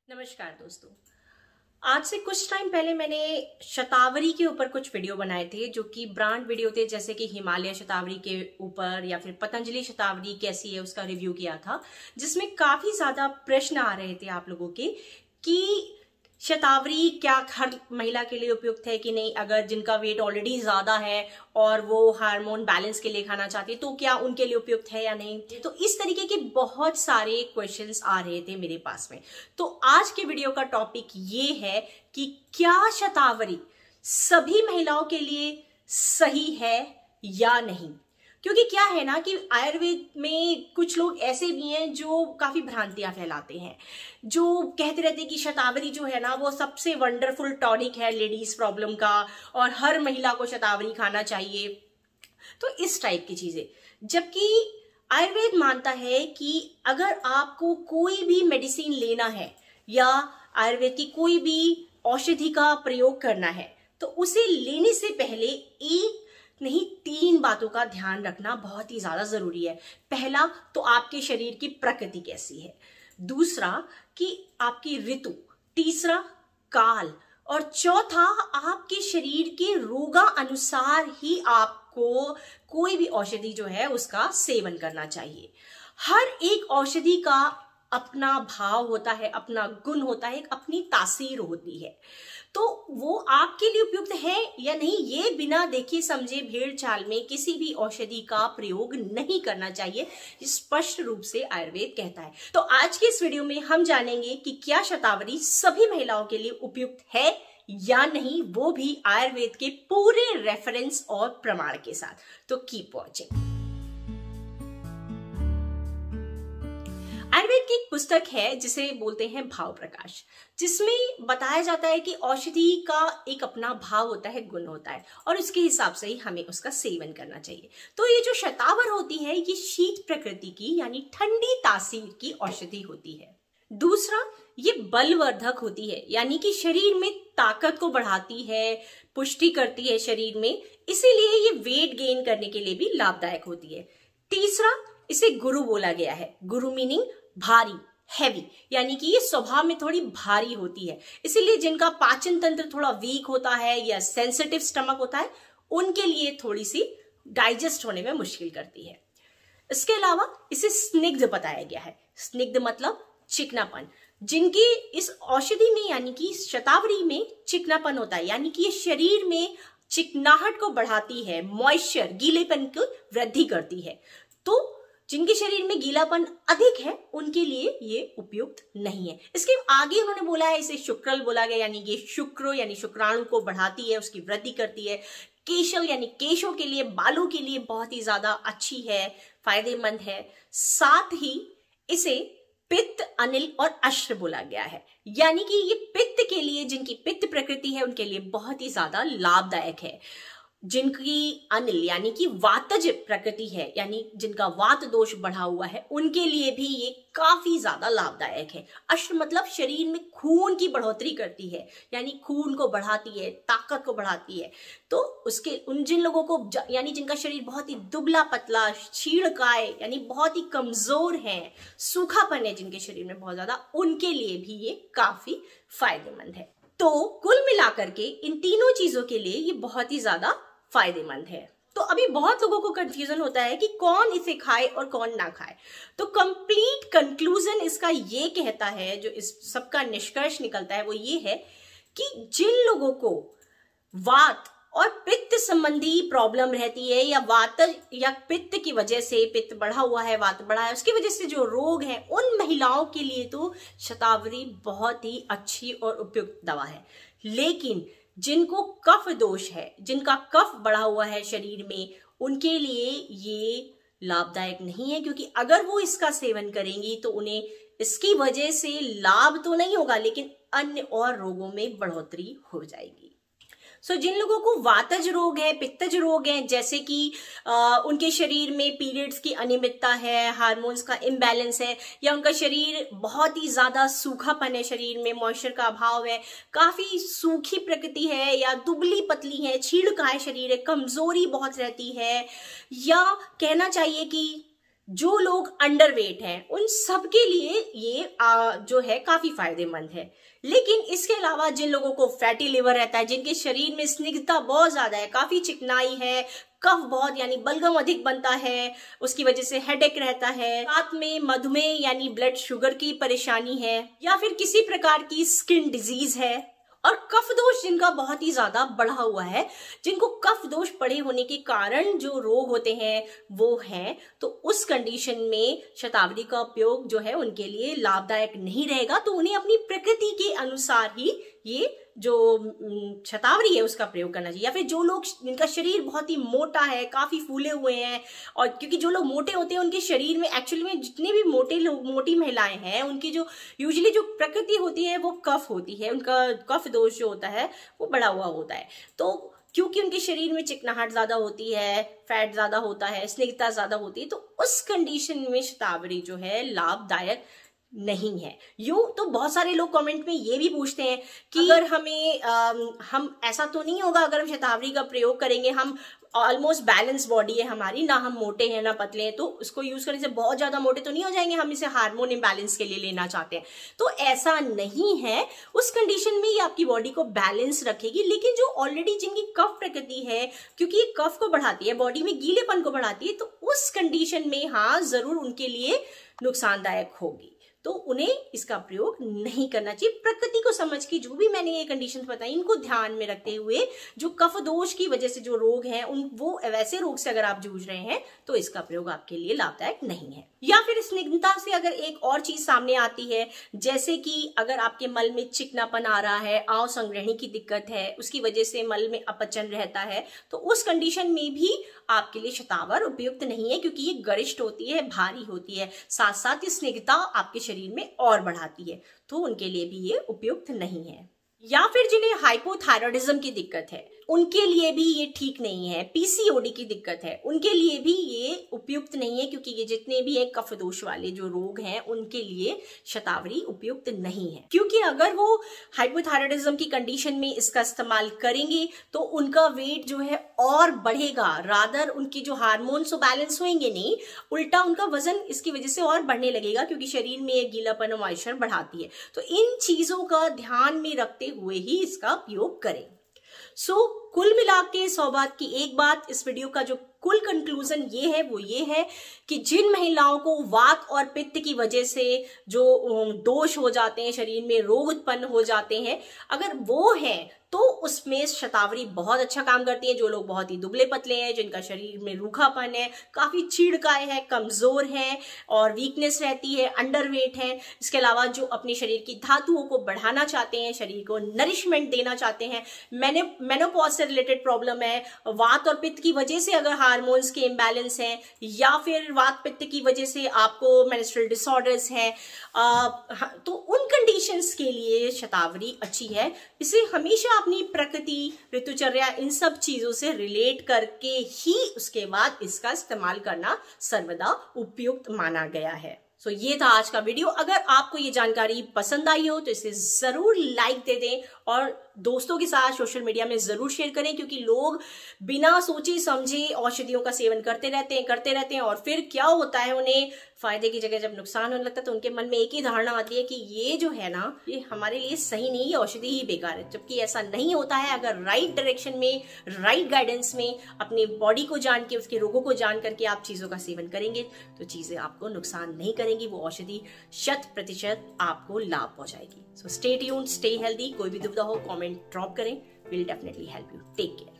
नमस्कार दोस्तों। आज से कुछ टाइम पहले मैंने शतावरी के ऊपर कुछ वीडियो बनाए थे जो कि ब्रांड वीडियो थे, जैसे कि हिमालय शतावरी के ऊपर या फिर पतंजलि शतावरी कैसी है उसका रिव्यू किया था, जिसमें काफी ज्यादा प्रश्न आ रहे थे आप लोगों के कि शतावरी क्या हर महिला के लिए उपयुक्त है कि नहीं, अगर जिनका वेट ऑलरेडी ज्यादा है और वो हार्मोन बैलेंस के लिए खाना चाहते हैं तो क्या उनके लिए उपयुक्त है या नहीं। तो इस तरीके के बहुत सारे क्वेश्चंस आ रहे थे मेरे पास में। तो आज के वीडियो का टॉपिक ये है कि क्या शतावरी सभी महिलाओं के लिए सही है या नहीं। क्योंकि क्या है ना कि आयुर्वेद में कुछ लोग ऐसे भी हैं जो काफी भ्रांतियां फैलाते हैं, जो कहते रहते हैं कि शतावरी जो है ना वो सबसे वंडरफुल टॉनिक है लेडीज प्रॉब्लम का और हर महिला को शतावरी खाना चाहिए। तो इस टाइप की चीजें, जबकि आयुर्वेद मानता है कि अगर आपको कोई भी मेडिसिन लेना है या आयुर्वेद की कोई भी औषधि का प्रयोग करना है तो उसे लेने से पहले एक नहीं 3 बातों का ध्यान रखना बहुत ही ज्यादा जरूरी है। पहला तो आपके शरीर की प्रकृति कैसी है, दूसरा कि आपकी ऋतु, तीसरा काल और चौथा आपके शरीर के रोगा अनुसार ही आपको कोई भी औषधि जो है उसका सेवन करना चाहिए। हर एक औषधि का अपना भाव होता है, अपना गुण होता है, एक अपनी तासीर होती है। तो वो आपके लिए उपयुक्त है या नहीं, ये बिना देखे समझे भेड़ चाल में किसी भी औषधि का प्रयोग नहीं करना चाहिए, स्पष्ट रूप से आयुर्वेद कहता है। तो आज के इस वीडियो में हम जानेंगे कि क्या शतावरी सभी महिलाओं के लिए उपयुक्त है या नहीं, वो भी आयुर्वेद के पूरे रेफरेंस और प्रमाण के साथ। तो कीप वॉचिंग। आयुर्वेद की एक पुस्तक है जिसे बोलते हैं भाव प्रकाश, जिसमें बताया जाता है कि औषधि का एक अपना भाव होता है, गुण होता है और उसके हिसाब से ही हमें उसका सेवन करना चाहिए। तो ये जो शतावर होती है ये शीत प्रकृति की यानी ठंडी तासीर की औषधि होती है। दूसरा, ये बलवर्धक होती है यानी कि शरीर में ताकत को बढ़ाती है, पुष्टि करती है शरीर में, इसीलिए ये वेट गेन करने के लिए भी लाभदायक होती है। तीसरा, इसे गुरु बोला गया है। गुरु मीनिंग भारी, हैवी, यानी कि ये स्वभाव में थोड़ी भारी होती है, इसीलिए जिनका पाचन तंत्र थोड़ा वीक होता है या सेंसिटिव स्टमक होता है उनके लिए थोड़ी सी डाइजेस्ट होने में मुश्किल करती है। इसके अलावा इसे स्निग्ध बताया गया है। स्निग्ध मतलब चिकनापन, जिनकी इस औषधि में यानी कि शतावरी में चिकनापन होता है, यानी कि ये शरीर में चिकनाहट को बढ़ाती है, मॉइस्चर, गीलेपन की वृद्धि करती है। तो जिनके शरीर में गीलापन अधिक है उनके लिए ये उपयुक्त नहीं है। इसके आगे उन्होंने बोला है इसे शुक्रल बोला गया, यानी ये शुक्र यानी शुक्राणु को बढ़ाती है, उसकी वृद्धि करती है। केशल यानी केशों के लिए, बालों के लिए बहुत ही ज्यादा अच्छी है, फायदेमंद है। साथ ही इसे पित्त, अनिल और अश्र बोला गया है, यानी कि ये पित्त के लिए, जिनकी पित्त प्रकृति है उनके लिए बहुत ही ज्यादा लाभदायक है। जिनकी अनिल यानी कि वातज प्रकृति है, यानी जिनका वात दोष बढ़ा हुआ है उनके लिए भी ये काफी ज्यादा लाभदायक है। अश्र मतलब शरीर में खून की बढ़ोतरी करती है, यानी खून को बढ़ाती है, ताकत को बढ़ाती है। तो उसके जिन लोगों को यानी जिनका शरीर बहुत ही दुबला पतला, क्षीणकाय यानी बहुत ही कमजोर है, सूखापन है जिनके शरीर में बहुत ज्यादा, उनके लिए भी ये काफी फायदेमंद है। तो कुल मिलाकर के इन तीनों चीजों के लिए ये बहुत ही ज्यादा फायदेमंद है। तो अभी बहुत लोगों को कंफ्यूजन होता है कि कौन इसे खाए और कौन ना खाए। तो कंप्लीट कंक्लूजन इसका ये कहता है, जो इस सबका निष्कर्ष निकलता है वो ये है कि जिन लोगों को वात और पित्त संबंधी प्रॉब्लम रहती है या वात या पित्त की वजह से, पित्त बढ़ा हुआ है, वात बढ़ा है, उसकी वजह से जो रोग है, उन महिलाओं के लिए तो शतावरी बहुत ही अच्छी और उपयुक्त दवा है। लेकिन जिनको कफ दोष है, जिनका कफ बढ़ा हुआ है शरीर में, उनके लिए ये लाभदायक नहीं है, क्योंकि अगर वो इसका सेवन करेंगी तो उन्हें इसकी वजह से लाभ तो नहीं होगा लेकिन अन्य और रोगों में बढ़ोतरी हो जाएगी। जिन लोगों को वातज रोग है, पित्तज रोग है, जैसे कि उनके शरीर में पीरियड्स की अनियमितता है, हार्मोन्स का इम्बैलेंस है, या उनका शरीर बहुत ही ज्यादा सूखापन है, शरीर में मॉइस्चर का अभाव है, काफी सूखी प्रकृति है, या दुबली पतली है, छीड़काय शरीर है, कमजोरी बहुत रहती है, या कहना चाहिए कि जो लोग अंडरवेट हैं उन सबके लिए ये जो है काफी फायदेमंद है। लेकिन इसके अलावा जिन लोगों को फैटी लिवर रहता है, जिनके शरीर में स्निग्धता बहुत ज्यादा है, काफी चिकनाई है, कफ बहुत यानी बलगम अधिक बनता है, उसकी वजह से हेडेक रहता है, साथ में मधुमेह यानी ब्लड शुगर की परेशानी है, या फिर किसी प्रकार की स्किन डिजीज है, और कफ दोष जिनका बहुत ही ज्यादा बढ़ा हुआ है, जिनको कफ दोष पड़े होने के कारण जो रोग होते हैं वो हैं, तो उस कंडीशन में शतावरी का उपयोग जो है उनके लिए लाभदायक नहीं रहेगा। तो उन्हें अपनी प्रकृति के अनुसार ही ये जो शतावरी है उसका प्रयोग करना चाहिए। या फिर जो लोग जिनका शरीर बहुत ही मोटा है, काफी फूले हुए हैं, और क्योंकि जो लोग मोटे होते हैं उनके शरीर में एक्चुअली में जितने भी मोटे लोग, मोटी महिलाएं हैं, उनकी जो यूजुअली जो प्रकृति होती है वो कफ होती है, उनका कफ दोष जो होता है वो बढ़ा हुआ होता है। तो क्योंकि उनके शरीर में चिकनाहट ज्यादा होती है, फैट ज्यादा होता है, स्निग्धता ज्यादा होती है, तो उस कंडीशन में शतावरी जो है लाभदायक नहीं है। यूं तो बहुत सारे लोग कमेंट में ये भी पूछते हैं कि अगर हमें हम ऐसा तो नहीं होगा अगर हम शतावरी का प्रयोग करेंगे, हम ऑलमोस्ट बैलेंस बॉडी है हमारी, ना हम मोटे हैं ना पतले हैं, तो इसको यूज करने से बहुत ज्यादा मोटे तो नहीं हो जाएंगे, हम इसे हार्मोन इम्बैलेंस के लिए लेना चाहते हैं। तो ऐसा नहीं है, उस कंडीशन में ये आपकी बॉडी को बैलेंस रखेगी। लेकिन जो ऑलरेडी जिनकी कफ प्रकृति है, क्योंकि ये कफ को बढ़ाती है, बॉडी में गीलेपन को बढ़ाती है, तो उस कंडीशन में हाँ जरूर उनके लिए नुकसानदायक होगी, तो उन्हें इसका प्रयोग नहीं करना चाहिए। प्रकृति को समझ के जो भी मैंने ये कंडीशंस बताई इनको ध्यान में रखते हुए, जो कफ दोष की वजह से जो रोग हैं उन वो वैसे रोग से अगर आप जूझ रहे हैं तो इसका प्रयोग आपके लिए लाभदायक नहीं है। या फिर स्निग्धता से अगर एक और चीज सामने आती है, जैसे कि अगर आपके मल में चिकनापन आ रहा है, आंव संग्रहणी की दिक्कत है, उसकी वजह से मल में अपचन रहता है, तो उस कंडीशन में भी आपके लिए शतावर उपयुक्त नहीं है, क्योंकि ये गरिष्ठ होती है, भारी होती है, साथ साथ ये स्निग्धता आपके शरीर में और बढ़ाती है, तो उनके लिए भी ये उपयुक्त नहीं है। या फिर जिन्हें हाइपोथायरॉयडिज्म की दिक्कत है उनके लिए भी ये ठीक नहीं है, पीसीओडी की दिक्कत है उनके लिए भी ये उपयुक्त नहीं है, क्योंकि ये जितने भी एक कफ दोष वाले जो रोग हैं उनके लिए शतावरी उपयुक्त नहीं है। क्योंकि अगर वो हाइपोथायरॉयडिज्म की कंडीशन में इसका इस्तेमाल करेंगे तो उनका वेट जो है और बढ़ेगा, रादर उनकी जो हार्मोन्स बैलेंस होंगे नहीं, उल्टा उनका वजन इसकी वजह से और बढ़ने लगेगा, क्योंकि शरीर में एक गीलापन और मॉइस्चर बढ़ाती है। तो इन चीजों का ध्यान में रखते हुए ही इसका उपयोग करें। कुल मिला के 100 बात की एक बात, इस वीडियो का जो कुल कंक्लूजन ये है वो ये है कि जिन महिलाओं को वात और पित्त की वजह से जो दोष हो जाते हैं, शरीर में रोग उत्पन्न हो जाते हैं, अगर वो हैं तो उसमें शतावरी बहुत अच्छा काम करती है। जो लोग बहुत ही दुबले पतले हैं, जिनका शरीर में रूखापन है, काफी चीड़काए है, कमजोर है और वीकनेस रहती है, अंडरवेट है, इसके अलावा जो अपने शरीर की धातुओं को बढ़ाना चाहते हैं, शरीर को नरिशमेंट देना चाहते हैं, मेनोपॉज से रिलेटेड प्रॉब्लम है, वात और पित्त की वजह से अगर हार्मोन्स के इम्बैलेंस हैं, या फिर वात पित्त की वजह से आपको मेंस्ट्रुअल डिसऑर्डर्स हैं, तो उन कंडीशंस के लिए शतावरी अच्छी है। इसे हमेशा अपनी प्रकृति, ऋतुचर्या, इन सब चीजों से रिलेट करके ही उसके बाद इसका इस्तेमाल करना सर्वदा उपयुक्त माना गया है। ये था आज का वीडियो। अगर आपको ये जानकारी पसंद आई हो तो इसे जरूर लाइक दे दें और दोस्तों के साथ सोशल मीडिया में जरूर शेयर करें, क्योंकि लोग बिना सोचे समझे औषधियों का सेवन करते रहते हैं और फिर क्या होता है, उन्हें फायदे की जगह जब नुकसान होने लगता है तो उनके मन में एक ही धारणा आती है कि ये जो है ना, ये हमारे लिए सही नहीं है, औषधि ही बेकार है। जबकि ऐसा नहीं होता है। अगर राइट डायरेक्शन में, राइट गाइडेंस में अपनी बॉडी को जान के, उसके रोगों को जान करके आप चीजों का सेवन करेंगे तो चीजें आपको नुकसान नहीं करेंगी, वो औषधि 100% आपको लाभ पहुंचाएगी। So stay tuned, stay healthy. कोई भी दुविधा हो कमेंट ड्रॉप करें, will definitely help you. Take care.